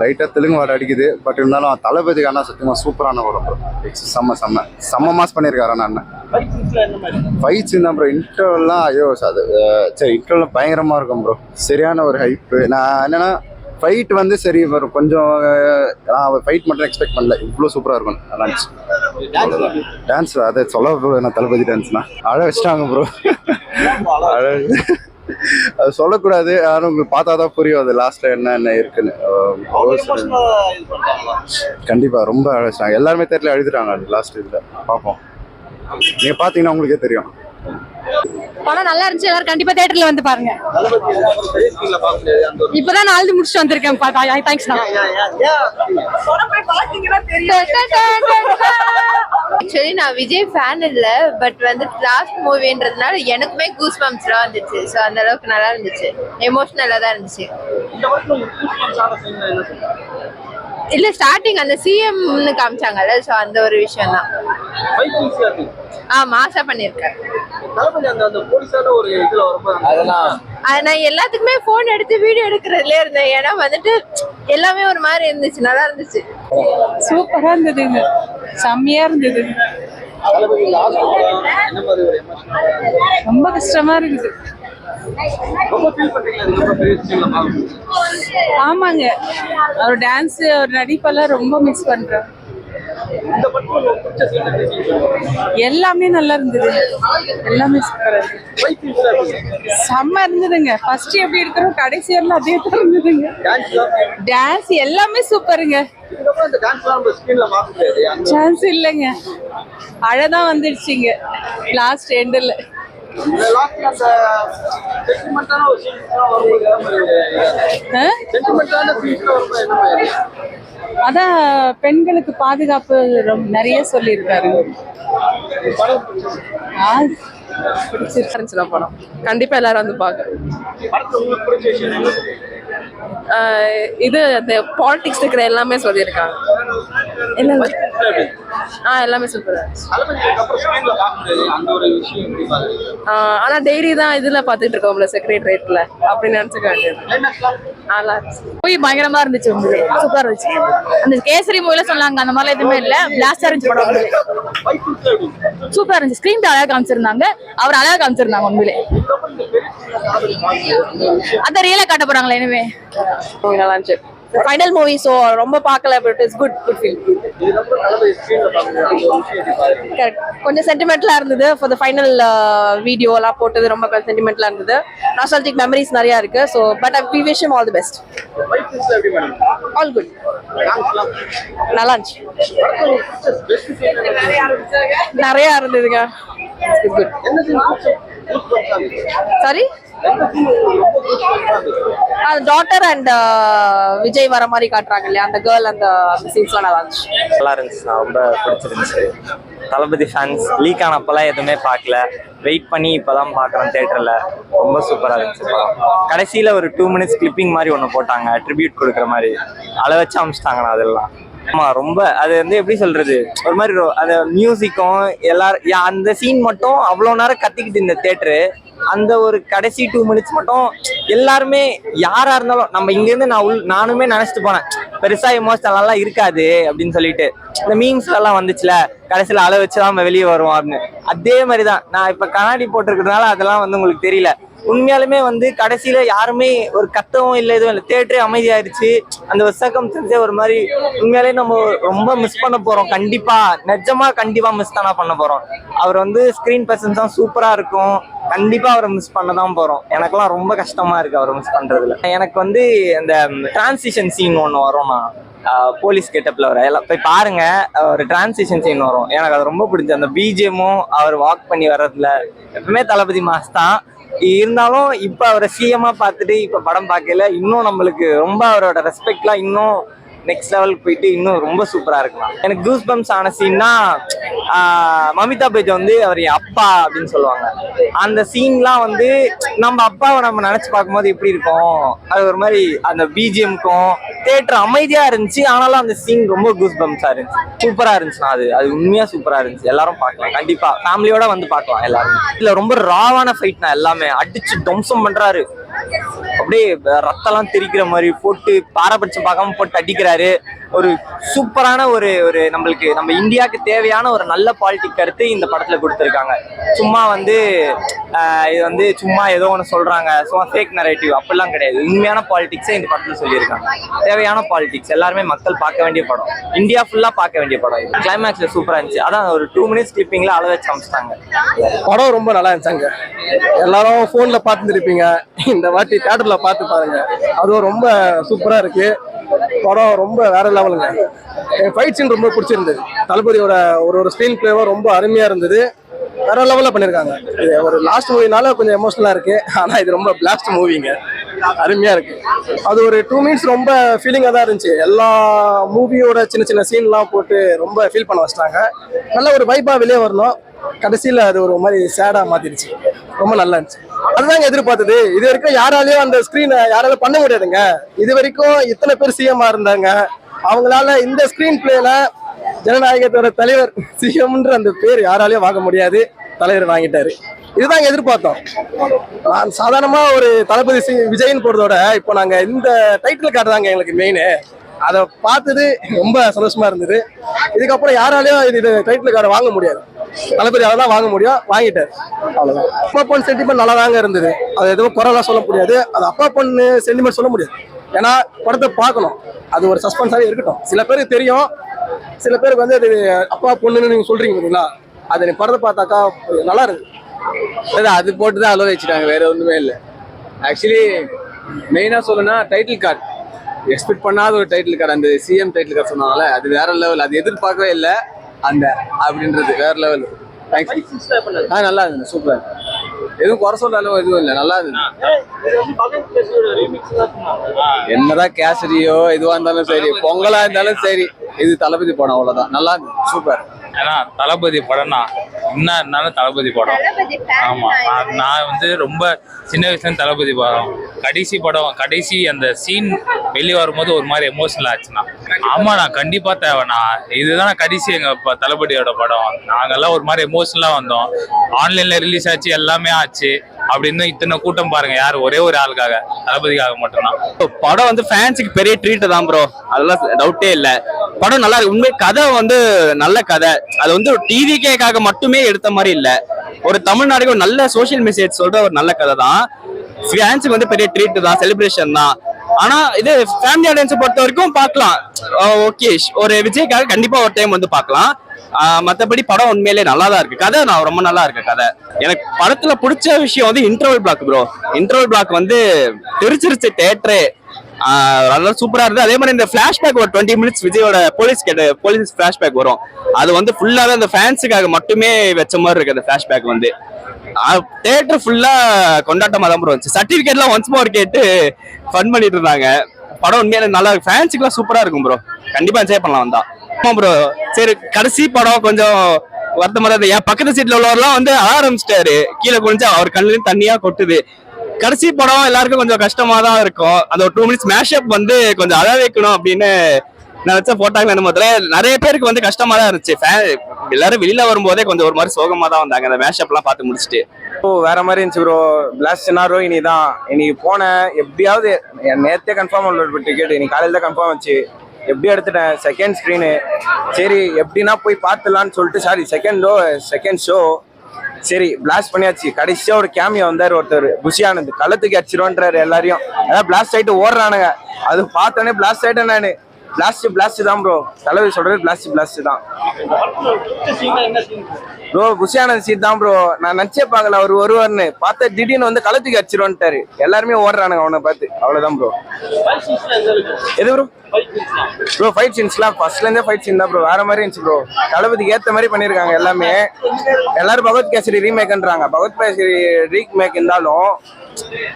லைட்டா தெலுங்கு வாடை அடிக்குது. பட் இருந்தாலும் தளபதிக்கு அண்ணா சத்தியமா சூப்பரான படம் ப்ரோ. செம்ம மாஸ் பண்ணியிருக்காரு அண்ணா. ஃபைட்ஸ் இருந்தா ப்ரோ. இன்டர்வெல்லாம் ஐயோ அது சரி இன்டர்வெல்லாம் பயங்கரமா இருக்கும் ப்ரோ. சரியான ஒரு ஹைப்பு. நான் என்னன்னா ஃபைட் வந்து சரி வரும் கொஞ்சம். நான் ஃபைட் மட்டும் எக்ஸ்பெக்ட் பண்ணல. இவ்வளோ சூப்பராக இருக்கும் டான்ஸ். அதை சொல்ல ப்ரோ. நான் தளபதி டான்ஸ்னா அழ வச்சிட்டாங்க ப்ரோ. அது சொல்லக்கூடாது. ஆனால் உங்களுக்கு பார்த்தா தான் புரியும் அது லாஸ்ட்ல என்ன இருக்குன்னு. கண்டிப்பா ரொம்ப அழைச்சிட்டாங்க. எல்லாருமே தேட்டர்ல அழுதுட்டாங்க அது லாஸ்ட் இதுல. பார்ப்போம். நீங்க பாத்தீங்கன்னா உங்களுக்கே தெரியும். படம் நல்லா இருந்துச்சு. எல்லாரும் கண்டிப்பா தியேட்டர்ல வந்து பாருங்க. இப்பதான் நாலு முடிச்சுட்டு வந்திருக்கேன். தேங்க்ஸ். ஆக்சுவலி நான் விஜய் ஃபேன் இல்ல, பட் வந்து லாஸ்ட் மூவின்றதுனால எனக்குமே கூஸ் பம்ப்ஸ்லாம் வந்துச்சு. ஸோ அந்த அளவுக்கு நல்லா இருந்துச்சு. எமோஷனலா தான் இருந்துச்சு. இல்ல ஸ்டார்டிங் அந்த சிஎம்னு காமிச்சாங்கல்ல, ஸோ அந்த ஒரு விஷயம் தான். மாசா பண்ணிருக்கேன். நான் எல்லாத்துக்குமே போன் எடுத்து வீடியோ எடுக்கிறதுல இருந்தேன். ஏன்னா வந்துட்டு எல்லாமே ஒரு மாதிரி இருந்துச்சு. நல்லா இருந்துச்சு. சூப்பரா இருந்ததுங்க. செம்மையா இருந்தது. ரொம்ப கஷ்டமா இருக்குது. ஆமாங்க. அவர் டான்ஸ் அவர் நடிப்பெல்லாம் ரொம்ப மிஸ் பண்றேன். எல்லாமே நல்லா இருந்தது. எல்லாமே சூப்பரா இருக்கு. செம்ம இருந்ததுங்க. ஃபர்ஸ்ட் எப்படி இருக்கிறோம் கடைசி வரல அதே தான் இருந்ததுங்க. டான்ஸ் எல்லாமே சூப்பருங்க. சான்ஸ் இல்லைங்க. அழதான் வந்துடுச்சுங்க லாஸ்ட் எண்டில். அதான் பெண்களுக்கு பாதுகாப்பு நிறைய சொல்லியிருக்காரு. பிடிச்சிருந்துச்சு படம். கண்டிப்பா எல்லாரும் வந்து பாக்க. இது அந்த பாலிடிக்ஸ் இருக்கிற எல்லாமே சொல்லியிருக்காங்க. எல்லாமே சூப்பரா. ஆனா டெய்லி தான் இதுல பாத்துட்டு இருக்கோம்ல செக்ரட்டரியேட்ல அப்படின்னு நினைச்சுக்க வேண்டியது. போய் பயங்கரமா இருந்துச்சு. சூப்பரா இருந்துச்சு. அந்த கேசரி மூவில சொன்னாங்க அந்த மாதிரி எதுவுமே இல்ல. பிளாஸ்டா இருந்துச்சு படம். சூப்பரா இருந்துச்சு. ஸ்கிரீன் அழகா காமிச்சிருந்தாங்க. அவர் அழகா காமிச்சிருந்தாங்க. உண்மையிலே அத ரியலா காட்ட போறாங்களா இனிமே. நல்லா இருந்துச்சு. Final movie. சோ ரொம்ப பார்க்கல. But it's good feel. கொஞ்சம் சென்டிமெண்டலா இருந்தது. ஃபார் தி ஃபைனல் வீடியோ எல்லாம் போட்டது ரொம்ப சென்டிமெண்டலா இருந்தது. நாஸ்டால்ஜிக் மெமரிஸ் நிறைய இருக்கு. So but we wish him all the best. All good. நல்லா இருந்துச்சு. நிறைய இருந்ததுங்க. It's good. Sorry daughter and Vijay வர மாதிரி காட்டுறாங்க இல்லையா அந்த கேர்ள். அந்த சீன்ஸ்லாம் நல்லா இருந்துச்சு. நல்லா இருந்துச்சு. நான் ரொம்ப பிடிச்சிருந்துச்சு. தளபதி ஃபேன்ஸ் லீக் ஆனப்பெல்லாம் எதுவுமே பார்க்கல. வெயிட் பண்ணி இப்போதான் பார்க்குறேன் தேட்டரில். ரொம்ப சூப்பராக இருந்துச்சு படம். கடைசியில் ஒரு 2 மினிட்ஸ் கிளிப்பிங் மாதிரி ஒன்று போட்டாங்க. ட்ரிபியூட் கொடுக்குற மாதிரி அழ வச்சு அமிச்சிட்டாங்கண்ணா. அதெல்லாம் ஆமாம் ரொம்ப அது வந்து எப்படி சொல்றது ஒரு மாதிரி அந்த மியூசிக்கும் எல்லாரும் அந்த சீன் மட்டும் அவ்வளோ நேரம் கத்திக்கிட்டு இந்த தேட்டரு. அந்த ஒரு கடைசி 2 மினிட்ஸ் மட்டும் எல்லாருமே யாரா இருந்தாலும் நம்ம இங்கேருந்து நானுமே நினைச்சிட்டு போனேன் பெருசா எமோஷனல்லாம் இருக்காது அப்படின்னு சொல்லிட்டு. இந்த மீம்ஸ்ல எல்லாம் வந்துச்சுல கடைசியில் அழ வச்சுதான் நம்ம வெளியே வருவோம் அப்படின்னு. அதே மாதிரிதான் நான் இப்ப கண்ணாடி போட்டிருக்கிறதுனால அதெல்லாம் வந்து உங்களுக்கு தெரியல. உண்மையாலுமே வந்து கடைசியில யாருமே ஒரு கத்தவும் இல்லை எதுவும் இல்லை. தேட்டரே அமைதியாயிருச்சு. அந்த ஒரு சர்க்கம்ஸ்டன்ஸே ஒரு மாதிரி உண்மையாலே நம்ம ரொம்ப மிஸ் பண்ண போறோம். நிஜமா கண்டிப்பா மிஸ் தானே பண்ண போறோம். அவர் வந்து ஸ்கிரீன் பிரசன்ஸ் தான் சூப்பரா இருக்கும். கண்டிப்பா அவரை மிஸ் பண்ண தான் போறோம். எனக்கெல்லாம் ரொம்ப கஷ்டமா இருக்கு அவரை மிஸ் பண்றதுல. எனக்கு வந்து அந்த டிரான்சிஷன் சீன் ஒன்று வரும்னா போலீஸ் கெட்டப்ல வர எல்லாம் போய் பாருங்க. ஒரு டிரான்சிஷன் சீன் வரும். எனக்கு அது ரொம்ப பிடிச்சது. அந்த பிஜிஎம்மும் அவர் வாக் பண்ணி வர்றதுல எப்பவுமே தளபதி மாஸ் தான் இருந்தாலும் இப்ப அவரை சிஎம்மா பார்த்துட்டு இப்ப படம் பார்க்கல இன்னும் நம்மளுக்கு ரொம்ப அவரோட ரெஸ்பெக்ட்லாம் இன்னும் நெக்ஸ்ட் லெவலுக்கு போயிட்டு இன்னும் ரொம்ப சூப்பரா இருக்கலாம். எனக்கு கூஸ் பம்ப்ஸ் ஆன சீன்னா மமிதா பேஜ் வந்து அவர் என் அப்பா அப்படின்னு சொல்லுவாங்க. அந்த சீன்லாம் வந்து நம்ம அப்பாவை நம்ம நினைச்சு பார்க்கும்போது எப்படி இருக்கும். அது ஒரு மாதிரி அந்த பிஜிஎம்க்கும் தேட்டர் அமைதியா இருந்துச்சு. ஆனாலும் அந்த சீன் ரொம்ப கூஸ் பம்ப்ஸா இருந்துச்சு. சூப்பரா இருந்துச்சுன்னா அது உண்மையா சூப்பரா இருந்துச்சு. எல்லாரும் பார்க்கலாம். கண்டிப்பா ஃபேமிலியோட வந்து பார்க்கலாம் எல்லாரும். இதுல ரொம்ப ராவான ஃபைட்னா எல்லாமே அடிச்சு துவம்சம் பண்றாரு. அப்படியே ரத்தம்லாம் தெரிக்கிற மாதிரி போட்டு பாரபட்சம் பார்க்காம போட்டு அடிக்கிறாரு. ஒரு சூப்பரான ஒரு ஒரு நம்மளுக்கு நம்ம இந்தியாவுக்கு தேவையான ஒரு நல்ல பாலிட்டிக் கருத்து இந்த படத்துல கொடுத்துருக்காங்க. சும்மா வந்து இது வந்து சும்மா ஏதோ ஒன்று சொல்றாங்க, சும்மா ஃபேக் நரேட்டிவ் அப்படிலாம் கிடையாது. உண்மையான பாலிடிக்ஸை இந்த படத்துல சொல்லியிருக்காங்க. தேவையான பாலிடிக்ஸ் எல்லாருமே மக்கள் பார்க்க வேண்டிய படம், இந்தியா ஃபுல்லா பார்க்க வேண்டிய படம். கிளைமேக்ஸ்ல சூப்பரா இருந்துச்சு. அதான் ஒரு 2 minutes கிளிப்பிங்ல அளவு வச்சு அமைச்சிட்டாங்க. படம் ரொம்ப நல்லா இருந்துச்சாங்க. எல்லாரும் போன்ல பார்த்துருப்பீங்க, இந்த வாட்டி தியேட்டர்ல பார்த்து பாருங்க. அதுவும் ரொம்ப சூப்பரா இருக்கு. படம் ரொம்ப வேற லெவலுங்க. ஃபைட் சீன் ரொம்ப பிடிச்சிருந்தது. தளபதியோட ஒரு ஸ்க்ரீன் பிளேவோ ரொம்ப அருமையா இருந்தது. வேற லெவலில் பண்ணியிருக்காங்க. இது ஒரு லாஸ்ட் மூவினால கொஞ்சம் எமோஷனலாக இருக்கு. ஆனால் இது ரொம்ப பிளாஸ்ட் மூவிங்க, அருமையா இருக்கு. அது ஒரு 2 minutes ரொம்ப ஃபீலிங்காக தான் இருந்துச்சு. எல்லா மூவியோட சின்ன சின்ன சீன்லாம் போட்டு ரொம்ப ஃபீல் பண்ண வச்சிட்டாங்க. நல்ல ஒரு வைப்பாக வெளியே வரணும். கடைசியில் அது ஒரு மாதிரி சேடாக மாத்திருச்சு. ரொம்ப நல்லா இருந்துச்சு. அதுதாங்க எதிர்பார்த்தது. இது வரைக்கும் யாராலையும் அந்த ஸ்க்ரீனை யாராலும் பண்ண முடியாதுங்க. இது வரைக்கும் இத்தனை பேர் சிஎம்மா இருந்தாங்க. அவங்களால இந்த ஸ்க்ரீன் பிளேல ஜனநாயகத்தோட தலைவர் சிஎம்ன்ற அந்த பேர் யாராலையும் வாங்க முடியாது. தலைவர் வாங்கிட்டாரு. இதுதாங்க எதிர்பார்த்தோம். நான் சாதாரணமா ஒரு தளபதி விஜய்னு போறதோட இப்போ நாங்க இந்த டைட்டில் கார்டு தாங்க எங்களுக்கு மெயின். அதை பார்த்தது ரொம்ப சந்தோஷமா இருந்தது. இதுக்கப்புறம் யாராலையும் இது டைட்டில் கார்டை வாங்க முடியாது. தளபதி அதை தான் வாங்க முடியும், வாங்கிட்டாரு. அவ்வளவுதான். அப்பா பொண்ணு சென்டிமெண்ட் நல்லா தாங்க இருந்தது. அது எதுவும் குறைலாம் சொல்ல முடியாது. அது அப்பா பொண்ணு சென்டிமெண்ட் சொல்ல முடியாது. ஏன்னா படத்தை பார்க்கணும், அது ஒரு சஸ்பென்ஸாகவே இருக்கட்டும். சில பேருக்கு தெரியும், சில பேருக்கு வந்து அது அப்பா பொண்ணுன்னு நீங்க சொல்றீங்க பார்த்தீங்களா, அது நீ படத்தை பார்த்தாக்கா நல்லா இருக்கு. அது போட்டு தான் அளவு வச்சுட்டாங்க, வேற ஒன்றுமே இல்லை. ஆக்சுவலி மெயினாக சொல்லணும்னா டைட்டில் கார்டு எக்ஸ்பெக்ட் பண்ணாத ஒரு டைட்டில் கார்டு. அந்த சிஎம் டைட்டில் கார்டு சொன்னால அது வேற லெவல். அது எதிர்பார்க்கவே இல்லை அந்த அப்படின்றது வேற லெவல். தேங்க்ஸ். நல்லா இருந்தது, சூப்பர். எதுவும் குறை சொல்ற அளவு எதுவும் இல்லை, நல்லா இருந்தது. என்னதான் கேசரியோ எதுவா இருந்தாலும் சரி, பொங்கலா இருந்தாலும் சரி, இது தளபதி படம், அவ்வளவுதான். நல்லா இருந்தது, சூப்பர். ஏன்னா தளபதி படம்னா என்ன இருந்தாலும் தளபதி படம். ஆமா, நான் வந்து ரொம்ப சின்ன வயசுல தளபதி படம், கடைசி அந்த சீன் வெளியே வரும்போது ஒரு மாதிரி எமோஷனல் ஆச்சுண்ணா. ஆமா, நான் கண்டிப்பா தேவைண்ணா. இதுதான் கடைசி எங்க தளபதியோட படம். நாங்கெல்லாம் ஒரு மாதிரி எமோஷனலா வந்தோம். ஆன்லைன்ல ரிலீஸ் ஆச்சு, எல்லாமே ஆச்சு. அப்படின்னு இத்தனை கூட்டம் பாருங்க, யாரு ஒரே ஒரு ஆளுக்காக, தளபதிக்காக மட்டும்தான். படம் வந்து ஃபேன்ஸுக்கு பெரிய ட்ரீட் தான் ப்ரோ, அதெல்லாம் டவுட்டே இல்லை. படம் நல்லா இருக்கு. உண்மை கதை வந்து நல்ல கதை. அது வந்து ஒரு டிவிகேக்காக மட்டுமே எடுத்த மாதிரி இல்லை, ஒரு தமிழ்நாடுக்கு ஒரு நல்ல சோசியல் மெசேஜ் சொல்ற ஒரு நல்ல கதை தான். ஃபேன்ஸுக்கு வந்து பெரிய ட்ரீட் தான், செலிப்ரேஷன் தான். ஆனா இது ஃபேமிலி ஆடியன்ஸை பொறுத்த வரைக்கும் பார்க்கலாம். ஓகே, ஒரு விஜய்க்காக கண்டிப்பா ஒரு டைம் வந்து பார்க்கலாம். மற்றபடி படம் உண்மையிலே நல்லா தான் இருக்கு. கதை நான் ரொம்ப நல்லா இருக்கு கதை. எனக்கு படத்துல பிடிச்ச விஷயம் வந்து interval black bro. Interval black வந்து தெரிச்சிருச்சு தேட்டரே. நல்லா சூப்பரா இருக்கு. அதே மாதிரி இந்த பிளாஷ்பேக் ஒரு 20 minutes விஜயோட போலீஸ் பிளாஷ்பேக் வரும். அது வந்து ஃபுல்லாவே அந்த ஃபேன்ஸுக்காக மட்டுமே வச்ச மாதிரி இருக்கு. அந்த பிளாஷ்பேக் வந்து தேட்டர் ஃபுல்லா கொண்டாட்டமா தான் ப்ரோ இருந்துச்சு. சர்டிபிகேட்லாம் ஒன்ஸ் மோர் கேட்டு ஃபன் பண்ணிட்டு இருந்தாங்க. படம் உண்மையில நல்லா இருக்கு. ஃபேன்ஸுக்குலாம் சூப்பரா இருக்கும் ப்ரோ, கண்டிப்பா என்ஜாய் பண்ணலாம் வந்தா. ஆமா ப்ரோ, சரி கடைசி படம் கொஞ்சம் வருத்தமா தான். என் பக்கத்து சீட்ல உள்ளவரெல்லாம் வந்து ஆரம்பிச்சிட்டாரு, கீழே குனிஞ்சு அவர் கண்ணுலயும் தண்ணியா கொட்டுது. கடைசி படம் எல்லாருக்கும் கொஞ்சம் கஷ்டமா தான் இருக்கும். அந்த ஒரு 2 minutes மேஷப் வந்து கொஞ்சம் அழ வைக்கணும் அப்படின்னு நினைச்சா போட்டாங்க. அந்த முதல்ல நிறைய பேருக்கு வந்து கஷ்டமா தான் இருந்துச்சு. எல்லாரும் வெளியில வரும்போதே கொஞ்சம் ஒரு மாதிரி சோகமா தான் வந்தாங்க அந்த மேஷப் எல்லாம் பார்த்து முடிச்சுட்டு. வேற மாதிரி இருந்துச்சு ப்ரோ. பிளாஸ்ட் சினாரோ இன்னைக்கு போனேன். எப்படியாவது நேரத்தே கன்ஃபார்ம் உள்ள டிக்கெட் இன்னைக்கு காலையில் தான் கன்ஃபார்ம் ஆச்சு. எப்படி எடுத்துட்டேன், செகண்ட் ஸ்க்ரீனு. சரி எப்படின்னா போய் பார்த்துலான்னு சொல்லிட்டு, சாரி செகண்ட் ஷோ சரி பிளாஸ்ட் பண்ணியாச்சு. கடைசியா ஒரு கேமியா வந்தார் ஒருத்தர், புஷியானது, கள்ளத்துக்கு அடிச்சிருவோன்றாரு எல்லாரையும். அதான் பிளாஸ்ட் ஆயிட்டு ஓடுறானுங்க. அது பார்த்தோன்னே பிளாஸ்ட் ஆயிட்டேன் நானு. பிளாஸ்ட் தான் ப்ரோ, தலைவர் சொல்றது பிளாஸ்ட் தான் ப்ரோ. புஷியானது சீட் தான் ப்ரோ. நான் நினைச்சே பார்க்கல அவர் வருவார்னு. பார்த்தா திடீர்னு வந்து கள்ளத்துக்கு அடிச்சிருவோன்ட்டாரு. எல்லாருமே ஓடுறானுங்க அவனை பார்த்து. அவ்வளவுதான் ப்ரோ. எது ப்ரோ ஃபைட் சீன்ஸ்லாம் ஃபர்ஸ்ட்ல இருந்தே ஃபைட் சீன் தான் ப்ரோ. வேற மாதிரி இருந்துச்சு ப்ரோ. தளபதிக்கு ஏற்ற மாதிரி பண்ணியிருக்காங்க எல்லாமே. எல்லாரும் பகவத் கேசரி ரீமேக்ன்றாங்க. பகவத் கேசரி ரீமேக் இருந்தாலும்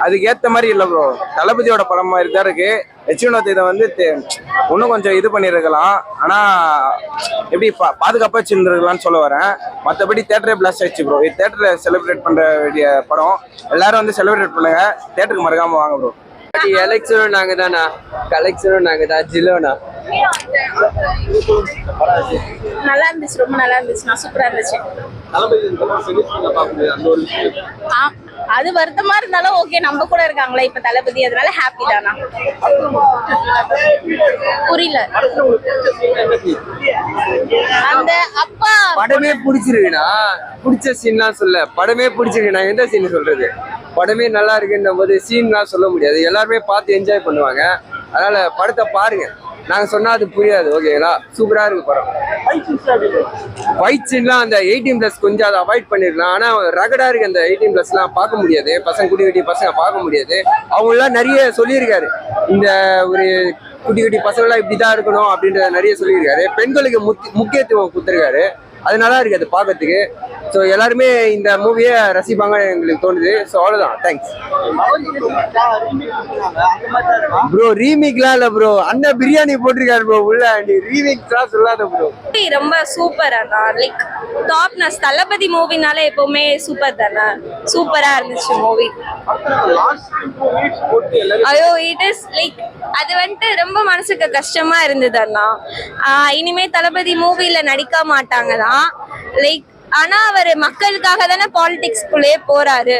அதுக்கு ஏற்ற மாதிரி இல்லை ப்ரோ. தளபதியோட படம் மாதிரி தான் இருக்கு. இதை வந்து இன்னும் கொஞ்சம் இது பண்ணியிருக்கலாம். ஆனால் எப்படி பாதுகாப்பாக வச்சுருந்துருக்கலாம்னு சொல்ல வரேன். மற்றபடி தேட்டரே பிளாஸ்ட் ஆயிடுச்சு ப்ரோ. இது தேட்டரில் செலிப்ரேட் பண்ணுற வேண்டிய படம். எல்லாரும் வந்து செலிப்ரேட் பண்ணுங்க. தேட்டருக்கு மறக்காமல் வாங்க ப்ரோ. எலெக்ஷனும் நாங்கள் தானா, கலெக்ஷனும் நாங்கள் தான். ஜிலோனா நல்லா இருந்துச்சு, ரொம்ப நல்லா இருந்துச்சு. நான் சூப்பரா இருந்துச்சு. அது வருத்தமா இருந்தாலும் ஓகே, நம்ம கூட இருக்காங்களே இப்ப தளபதி, அதனால ஹாப்பி தானா. புரியல. அந்த அப்பா படமே பிடிச்சிருக்குண்ணா, பிடிச்ச சீன்லாம் சொல்ல, படமே பிடிச்சிருக்கு. நான் எந்த சீன் சொல்றது? படமே நல்லா இருக்குன்னும் போது சீன்லாம் சொல்ல முடியாது. எல்லாருமே பார்த்து என்ஜாய் பண்ணுவாங்க. அதனால படத்தை பாருங்க. நாங்க சொன்னா அது புரியாது. ஓகேங்களா? சூப்பரா இருக்கு படம். ஃபைட் சீன்லாம் அந்த 18+ கொஞ்சம் அதை அவாய்ட் பண்ணிருக்கலாம். ஆனா ரகடா இருக்கு. அந்த 18+லாம் பார்க்க முடியாது. பசங்க, குட்டி குட்டி பசங்க பார்க்க முடியாது. அவங்களாம் நிறைய சொல்லியிருக்காரு. இந்த ஒரு குட்டி குட்டி பசங்களாம் இப்படிதான் இருக்கணும் அப்படின்றத நிறைய சொல்லியிருக்காரு. பெண்களுக்கு முக்கியத்துவம் கொடுத்துருக்காரு. அது நல்லா இருக்கு அது பார்க்கறதுக்கு. ஸோ எல்லாருமே இந்த மூவியை ரசிப்பாங்க எங்களுக்கு தோணுது. ஸோ அவ்வளோதான். Thanks bro. ரீமேக்லாம் இல்லை ப்ரோ, அண்ணன் பிரியாணி போட்டிருக்காரு ப்ரோ உள்ள. நீ ரீமேக்லாம் சொல்லாத ப்ரோ. ரொம்ப சூப்பரா லைக் டாப்னஸ். தளபதி மூவினால எப்பவுமே சூப்பர் தானே. சூப்பரா இருந்துச்சு மூவி. ஐயோ, இட் இஸ் லைக் அது வந்துட்டு ரொம்ப மனசுக்கு கஷ்டமா இருந்தது அண்ணா. இனிமே தளபதி மூவில நடிக்க மாட்டாங்க தான் லைக். ஆனா அவர் மக்களுக்காக தானே பாலிடிக்ஸ்குள்ளே போறாரு.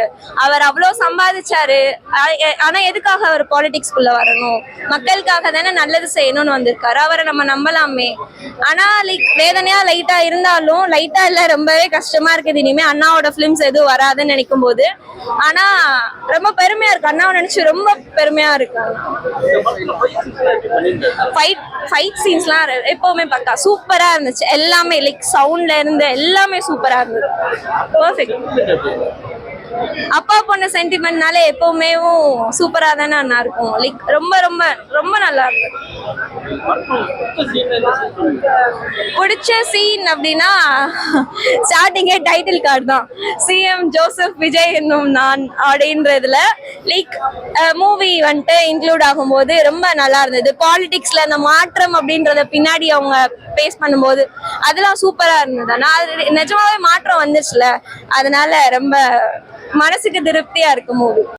அவர் அவ்வளோ சம்பாதிச்சாரு. ஆனா எதுக்காக அவர் பாலிடிக்ஸ்குள்ள வரணும்? மக்களுக்காக தானே நல்லது செய்யணும்னு வந்திருக்காரு. அவரை நம்ம நம்பலாமே. ஆனா லைக் வேதனையா லைட்டா இருந்தாலும், லைட்டா இல்ல, ரொம்பவே கஷ்டமா இருக்குது. இனிமே அண்ணாவோட பிலிம்ஸ் எதுவும் வராதுன்னு நினைக்கும் போது. ஆனா ரொம்ப பெருமையா இருக்கு. அண்ணாவை நினைச்சு ரொம்ப பெருமையா இருக்கு. ஃபைட் சீன்ஸ்லாம் எப்பவுமே பக்கா சூப்பரா இருந்துச்சு. எல்லாமே லைக் சவுண்ட்ல இருந்து எல்லாமே சூப்பரா இருந்தது. பெர்ஃபெக்ட். அப்பா பொண்ணு சென்டிமெண்ட்னால எப்பவுமே சூப்பரா தானே அண்ணா இருக்கும். லைக் ரொம்ப ரொம்ப ரொம்ப நல்லா இருக்கு. பிடிச்ச சீன் அப்படின்னா ஸ்டார்டிங்கே டைட்டில் கார்டு தான். சிஎம் ஜோசப் விஜய் என்னும் நான் அப்படின்றதுல லைக் மூவி வந்துட்டு இன்க்ளூட் ஆகும்போது ரொம்ப நல்லா இருந்தது. பாலிடிக்ஸ்ல அந்த மாற்றம் அப்படின்றத பின்னாடி அவங்க பேஸ் பண்ணும்போது அதெல்லாம் சூப்பரா இருந்தது. ஆனா அது நிஜமாவே மாற்றம் வந்துச்சுல, அதனால ரொம்ப மனசுக்கு திருப்தியா இருக்கு மூவி.